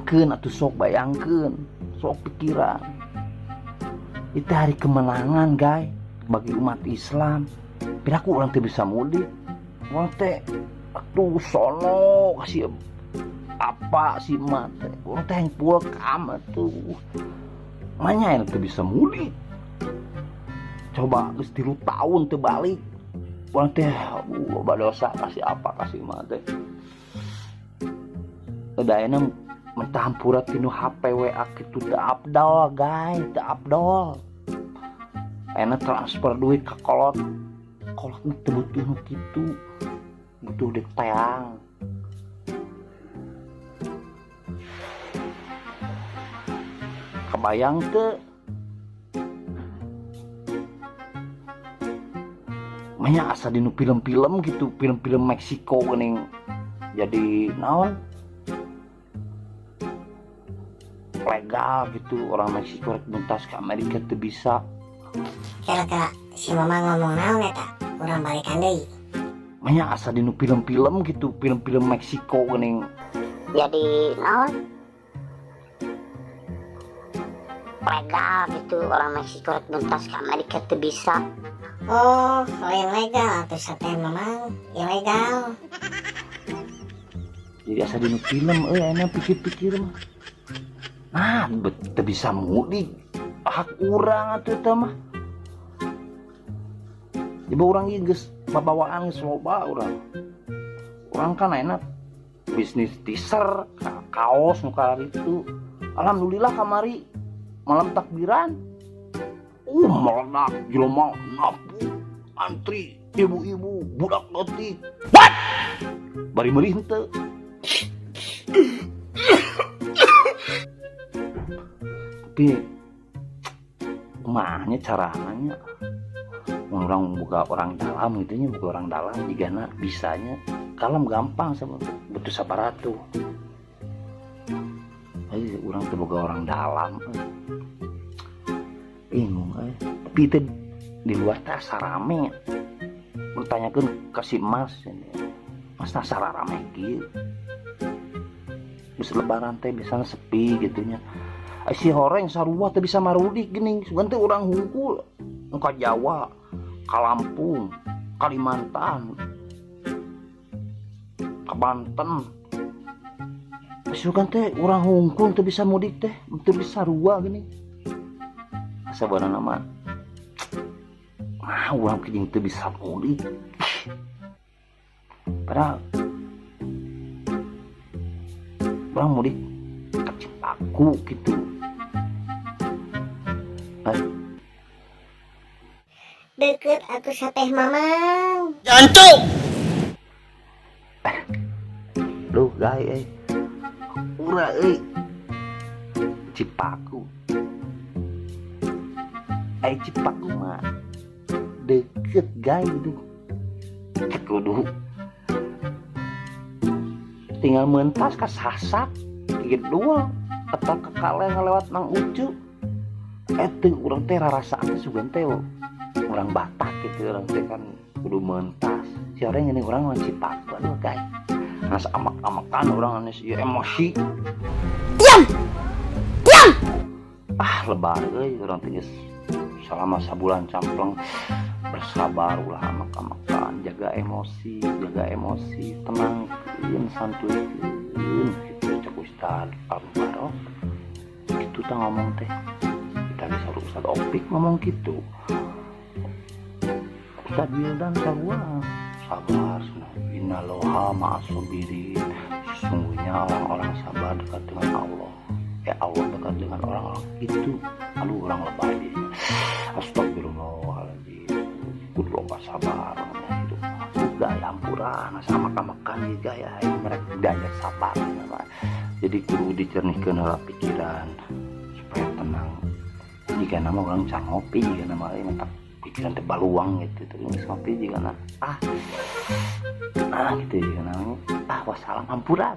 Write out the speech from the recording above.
bayangkeun atuh sok bayangkeun, sok pikiran. Itu hari kemenangan guys bagi umat Islam. Piraku orang teh bisa mudik. Orang teh atuh sono kasih apa sih emak teh. Orang teh yang pulkam atuh. Manya yang teh bisa mudik. Coba geus 3 tahun teu balik. Orang teh loba dosa kasih apa kasih emak teh. Daena mentah hampura tinu HP WA kitu teu afdal guys, teu afdal. Ayeuna transfer duit ka kolot teu butuh nu kitu. Butuh dek teang. Kebayang teu? Manya asa dinu film-film gitu, film-film Meksiko geuning jadi naon? Legal gitu, orang Meksiko rek buntas ke Amerika teu bisa. Kira-kira si mama ngomong naon eta? Urang balikan deui. Manya asa dinu film-film gitu, film-film Meksiko geuning Jadi naon? Legal gitu, orang Meksiko rek buntas ke Amerika teu bisa. Oh, lain legal atuh sateh memang ilegal. Jadi asa dinu film enak pikir-pikir mah. Nah, teu bisa mudik. Hak urang atuh teh mah. Coba urang ieu geus babawaan geus loba urang. Urang kan enak bisnis teaser, kaos nu itu. Alhamdulillah kamari malam takbiran. Meledak jelema napu antri ibu-ibu budak letik. What? Bari meulih henteu. Tapi kumahanya caranya orang buka orang dalam gitu nya, buka orang dalam jigana bisanya kalem gampang sama butuh sabaratu. Ayo orang teh boga orang dalam bingung tapi itu di luar teh asa rame. Bertanyakeun ka si Mas asa rame kieu. Geus lebaran teh biasana sepi gitunya. Si horeng sarua teu bisa marudik geuning, sugan teh urang hungkul ka Jawa, ka Lampung, Kalimantan, ka Banten. Sugan teh urang hungkul teu bisa mudik teh, teu bisa sarua geuning. Sabarana mah urang keuning teu bisa mudik. Padahal urang mudik ka Cipaku gitu. Deket atuh sateh mamang. Jancuk. Duh gai urang Cipaku. Cipaku mah deket gai gitu. Kudu tinggal mentas ka Sasak gitu atau ke Kale ngalewat Mang Ucu. Teu urang teh rarasaan teh sugan teh urang Batak gitu, urang teh kan kudu mentas. Si orang ini urang ngan Cipaku aduh guys. Nas amak-amakan urang anes ieu emosi. Diam. Lebar euy urang teh geus selama sabulan campleng bersabar ulah amak-amakan, jaga emosi, tenangkeun, santuikeun kitu cek Ustad Al-Barok. Kitu tah ngomong teh. Kita bisa Ustad Opik ngomong kitu. Ustad Wildan sarua sabar, innaloha ma'as-sabirin. Sesungguhnya orang-orang sabar dekat dengan Allah. Allah dekat dengan orang-orang itu. Lalu orang lebar diri. Astagfirullahaladzim. Kudu loba sabar hidup. Gaya ampura sama-kamakan gaya mereka daya sabar. Jadi kudu dicernihkeun heula pikiran supaya tenang. Jika nama orang can ngopi, jika nama mentak pikiran teh baluang gitu terus ngopi jika gitu jika namanya wassalam ampurat.